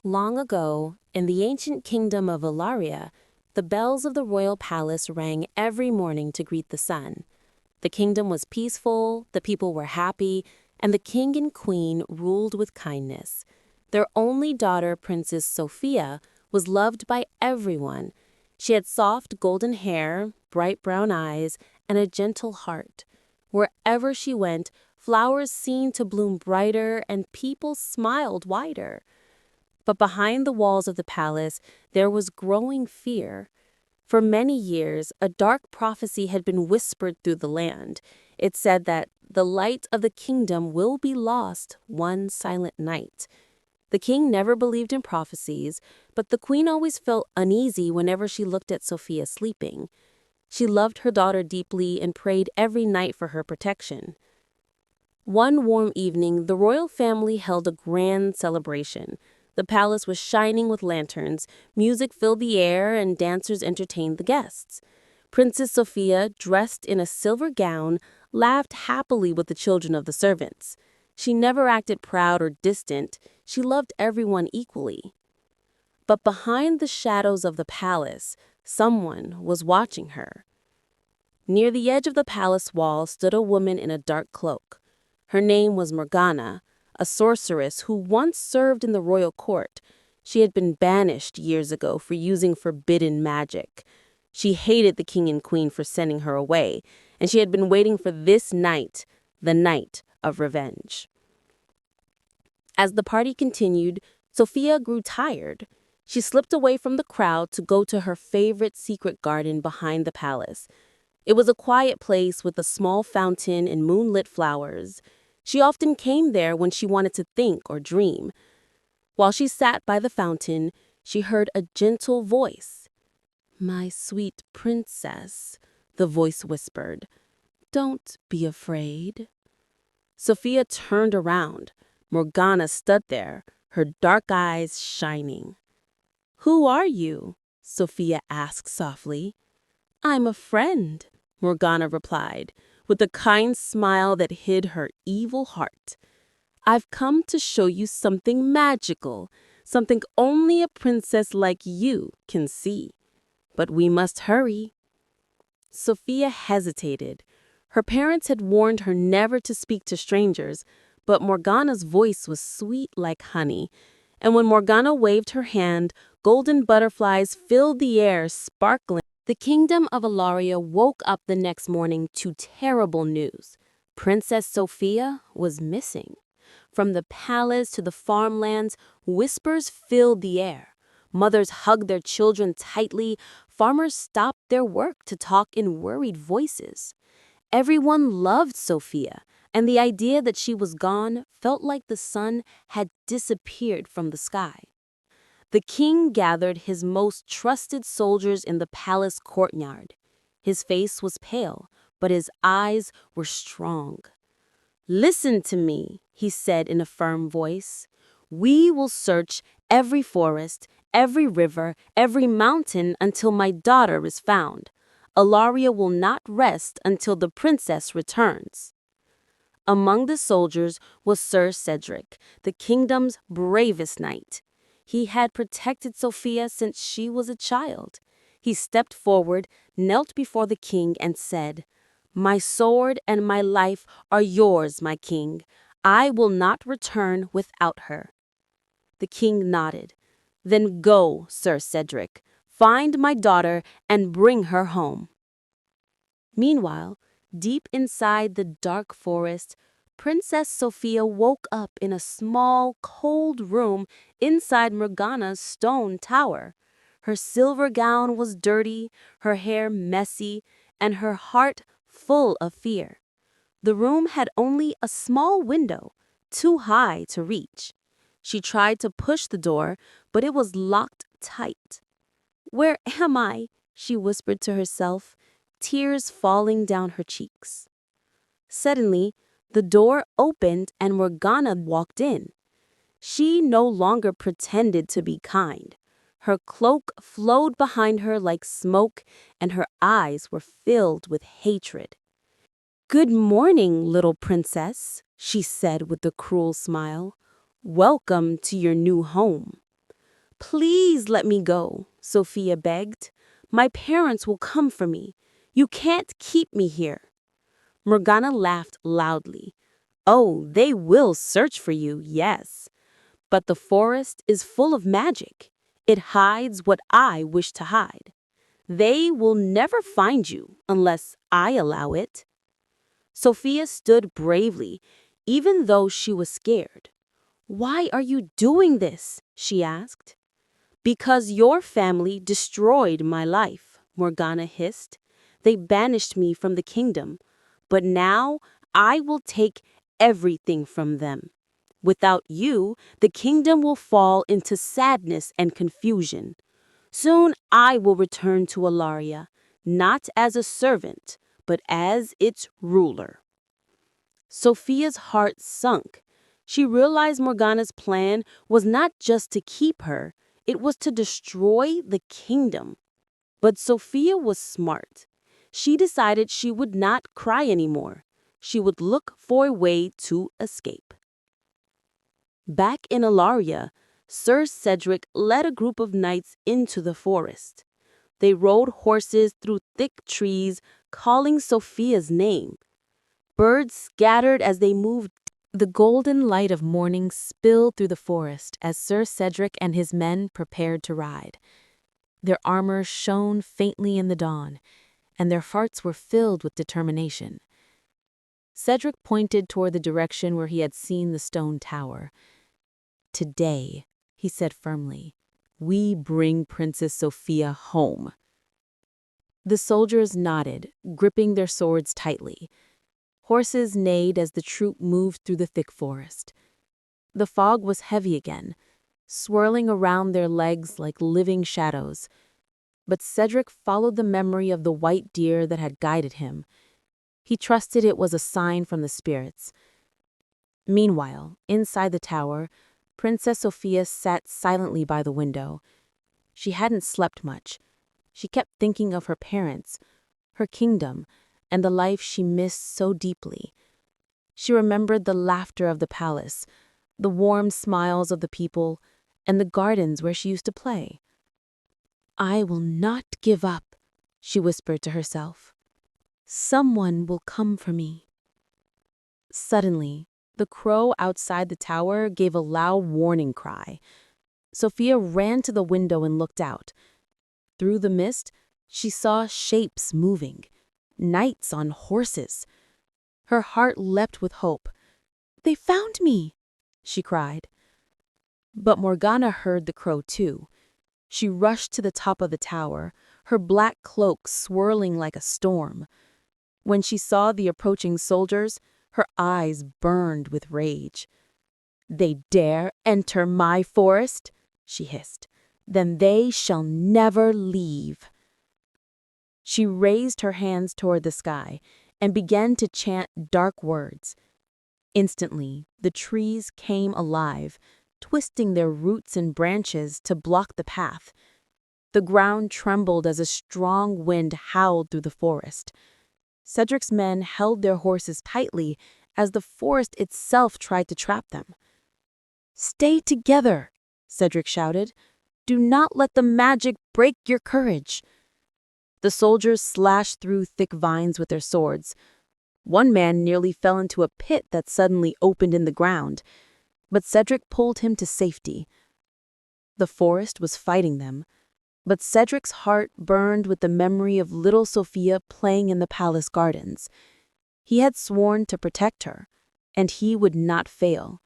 Long ago, in the ancient kingdom of Ilaria, the bells of the royal palace rang every morning to greet the sun. The kingdom was peaceful, the people were happy, and the king and queen ruled with kindness. Their only daughter, Princess Sofia, was loved by everyone. She had soft golden hair, bright brown eyes, and a gentle heart. Wherever she went, flowers seemed to bloom brighter and people smiled wider. But behind the walls of the palace, there was growing fear. For many years, a dark prophecy had been whispered through the land. It said that the light of the kingdom will be lost one silent night. The king never believed in prophecies, but the queen always felt uneasy whenever she looked at Sophia sleeping. She loved her daughter deeply and prayed every night for her protection. One warm evening, the royal family held a grand celebration. The palace was shining with lanterns, music filled the air, and dancers entertained the guests. Princess Sofia, dressed in a silver gown, laughed happily with the children of the servants. She never acted proud or distant. She loved everyone equally. But behind the shadows of the palace, someone was watching her. Near the edge of the palace wall stood a woman in a dark cloak. Her name was Morgana, a sorceress who once served in the royal court. She had been banished years ago for using forbidden magic. She hated the king and queen for sending her away, and she had been waiting for this night, the night of revenge. As the party continued, Sophia grew tired. She slipped away from the crowd to go to her favorite secret garden behind the palace. It was a quiet place with a small fountain and moonlit flowers. She often came there when she wanted to think or dream. While she sat by the fountain, she heard a gentle voice. "My sweet princess," the voice whispered, "don't be afraid." Sophia turned around. Morgana stood there, her dark eyes shining. "Who are you?" Sophia asked softly. "I'm a friend," Morgana replied, with a kind smile that hid her evil heart. "I've come to show you something magical, something only a princess like you can see. But we must hurry." Sophia hesitated. Her parents had warned her never to speak to strangers, but Morgana's voice was sweet like honey. And when Morgana waved her hand, golden butterflies filled the air, sparkling. The kingdom of Ilaria woke up the next morning to terrible news. Princess Sofia was missing. From the palace to the farmlands, whispers filled the air. Mothers hugged their children tightly. Farmers stopped their work to talk in worried voices. Everyone loved Sofia, and the idea that she was gone felt like the sun had disappeared from the sky. The king gathered his most trusted soldiers in the palace courtyard. His face was pale, but his eyes were strong. "Listen to me," he said in a firm voice. "We will search every forest, every river, every mountain until my daughter is found. Ilaria will not rest until the princess returns." Among the soldiers was Sir Cedric, the kingdom's bravest knight. He had protected Sophia since she was a child. He stepped forward, knelt before the king, and said, "My sword and my life are yours, my king. I will not return without her." The king nodded. "Then go, Sir Cedric. Find my daughter and bring her home." Meanwhile, deep inside the dark forest, Princess Sofia woke up in a small, cold room inside Morgana's stone tower. Her silver gown was dirty, her hair messy, and her heart full of fear. The room had only a small window, too high to reach. She tried to push the door, but it was locked tight. "Where am I?" she whispered to herself, tears falling down her cheeks. Suddenly, the door opened and Morgana walked in. She no longer pretended to be kind. Her cloak flowed behind her like smoke, and her eyes were filled with hatred. "Good morning, little princess," she said with a cruel smile. "Welcome to your new home." Please let me go, Sophia begged. My parents will come for me. You can't keep me here. Morgana laughed loudly. Oh, they will search for you, yes. But the forest is full of magic. It hides what I wish to hide. They will never find you unless I allow it. Sophia stood bravely, even though she was scared. Why are you doing this? She asked. Because your family destroyed my life, Morgana hissed. They banished me from the kingdom. But now I will take everything from them. Without you, the kingdom will fall into sadness and confusion. Soon I will return to Alaria, not as a servant, but as its ruler. Sophia's heart sunk. She realized Morgana's plan was not just to keep her, it was to destroy the kingdom. But Sophia was smart. She decided she would not cry anymore. She would look for a way to escape. Back in Alaria, Sir Cedric led a group of knights into the forest. They rode horses through thick trees, calling Sophia's name. Birds scattered as they moved. The golden light of morning spilled through the forest as Sir Cedric and his men prepared to ride. Their armor shone faintly in the dawn, and their hearts were filled with determination. Cedric pointed toward the direction where he had seen the stone tower. Today, he said firmly, we bring Princess Sofia home. The soldiers nodded, gripping their swords tightly. Horses neighed as the troop moved through the thick forest. The fog was heavy again, swirling around their legs like living shadows. But Cedric followed the memory of the white deer that had guided him. He trusted it was a sign from the spirits. Meanwhile, inside the tower, Princess Sofia sat silently by the window. She hadn't slept much. She kept thinking of her parents, her kingdom, and the life she missed so deeply. She remembered the laughter of the palace, the warm smiles of the people, and the gardens where she used to play. I will not give up, she whispered to herself. Someone will come for me. Suddenly, the crow outside the tower gave a loud warning cry. Sophia ran to the window and looked out. Through the mist, she saw shapes moving, knights on horses. Her heart leapt with hope. They found me, she cried. But Morgana heard the crow too. She rushed to the top of the tower, her black cloak swirling like a storm. When she saw the approaching soldiers, her eyes burned with rage. They dare enter my forest, she hissed. Then they shall never leave. She raised her hands toward the sky and began to chant dark words. Instantly, the trees came alive, twisting their roots and branches to block the path. The ground trembled as a strong wind howled through the forest. Cedric's men held their horses tightly as the forest itself tried to trap them. Stay together, Cedric shouted. Do not let the magic break your courage. The soldiers slashed through thick vines with their swords. One man nearly fell into a pit that suddenly opened in the ground, but Cedric pulled him to safety. The forest was fighting them, but Cedric's heart burned with the memory of little Sophia playing in the palace gardens. He had sworn to protect her, and he would not fail.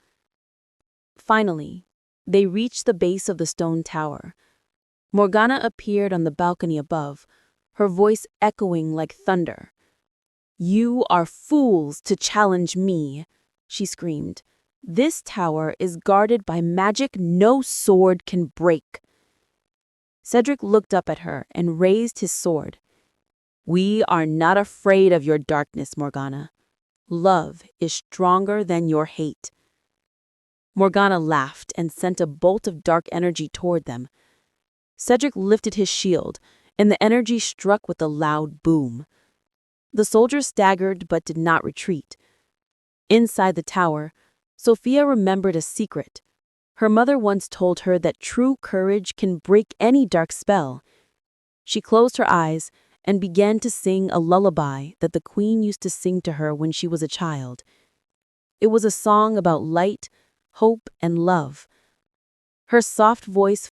Finally, they reached the base of the stone tower. Morgana appeared on the balcony above, her voice echoing like thunder. You are fools to challenge me, she screamed. This tower is guarded by magic no sword can break. Cedric looked up at her and raised his sword. We are not afraid of your darkness, Morgana. Love is stronger than your hate. Morgana laughed and sent a bolt of dark energy toward them. Cedric lifted his shield, and the energy struck with a loud boom. The soldiers staggered but did not retreat. Inside the tower, Sophia remembered a secret. Her mother once told her that true courage can break any dark spell. She closed her eyes and began to sing a lullaby that the queen used to sing to her when she was a child. It was a song about light, hope, and love. Her soft voice